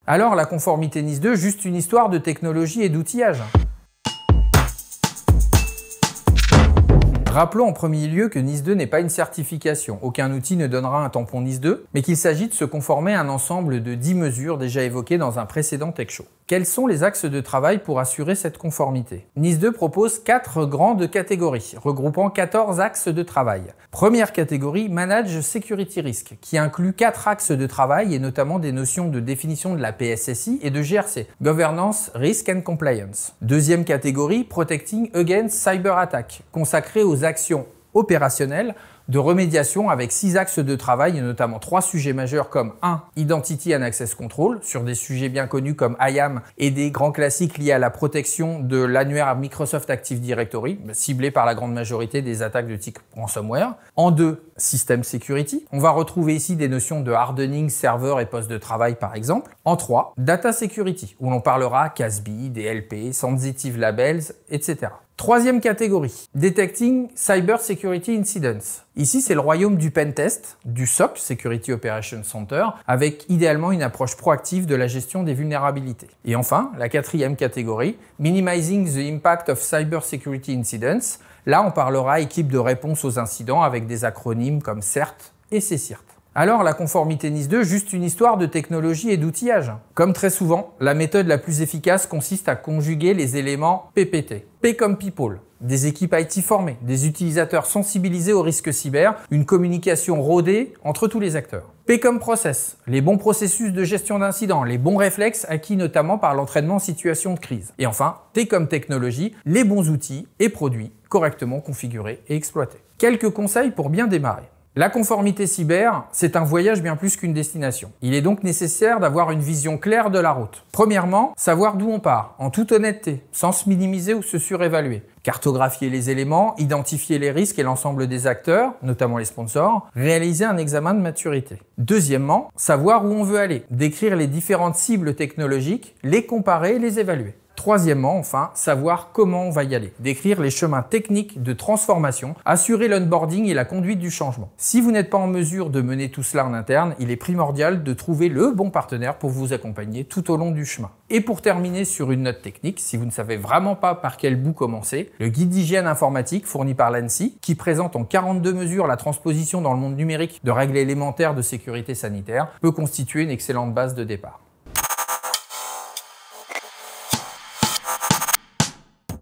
Alors la conformité NIS 2, juste une histoire de technologie et d'outillage? Rappelons en premier lieu que NIS 2 n'est pas une certification. Aucun outil ne donnera un tampon NIS 2, mais qu'il s'agit de se conformer à un ensemble de 10 mesures déjà évoquées dans un précédent Tech Show. Quels sont les axes de travail pour assurer cette conformité? NIS 2 propose 4 grandes catégories, regroupant 14 axes de travail. Première catégorie, Manage Security Risk, qui inclut 4 axes de travail et notamment des notions de définition de la PSSI et de GRC, Governance, Risk and Compliance. Deuxième catégorie, Protecting Against Cyber Attack, consacrée aux actions opérationnelles de remédiation avec 6 axes de travail et notamment 3 sujets majeurs comme 1. Identity and Access Control, sur des sujets bien connus comme IAM et des grands classiques liés à la protection de l'annuaire Microsoft Active Directory, ciblé par la grande majorité des attaques de type ransomware. En 2. System Security. On va retrouver ici des notions de hardening, serveur et poste de travail par exemple. En 3. Data Security, où l'on parlera CASB, DLP, Sensitive Labels, etc. Troisième catégorie, Detecting Cyber Security Incidents. Ici, c'est le royaume du pentest, du SOC, Security Operations Center, avec idéalement une approche proactive de la gestion des vulnérabilités. Et enfin, la quatrième catégorie, Minimizing the Impact of Cyber Security Incidents. Là, on parlera équipe de réponse aux incidents avec des acronymes comme CERT et CSIRT. Alors la conformité NIS 2, juste une histoire de technologie et d'outillage? Comme très souvent, la méthode la plus efficace consiste à conjuguer les éléments PPT. P comme People, des équipes IT formées, des utilisateurs sensibilisés aux risques cyber, une communication rodée entre tous les acteurs. P comme Process, les bons processus de gestion d'incidents, les bons réflexes acquis notamment par l'entraînement en situation de crise. Et enfin, T comme Technologie, les bons outils et produits correctement configurés et exploités. Quelques conseils pour bien démarrer. La conformité cyber, c'est un voyage bien plus qu'une destination. Il est donc nécessaire d'avoir une vision claire de la route. Premièrement, savoir d'où on part, en toute honnêteté, sans se minimiser ou se surévaluer. Cartographier les éléments, identifier les risques et l'ensemble des acteurs, notamment les sponsors, réaliser un examen de maturité. Deuxièmement, savoir où on veut aller, décrire les différentes cibles technologiques, les comparer et les évaluer. Troisièmement, enfin, savoir comment on va y aller, décrire les chemins techniques de transformation, assurer l'onboarding et la conduite du changement. Si vous n'êtes pas en mesure de mener tout cela en interne, il est primordial de trouver le bon partenaire pour vous accompagner tout au long du chemin. Et pour terminer sur une note technique, si vous ne savez vraiment pas par quel bout commencer, le guide d'hygiène informatique fourni par l'ANSSI, qui présente en 42 mesures la transposition dans le monde numérique de règles élémentaires de sécurité sanitaire, peut constituer une excellente base de départ.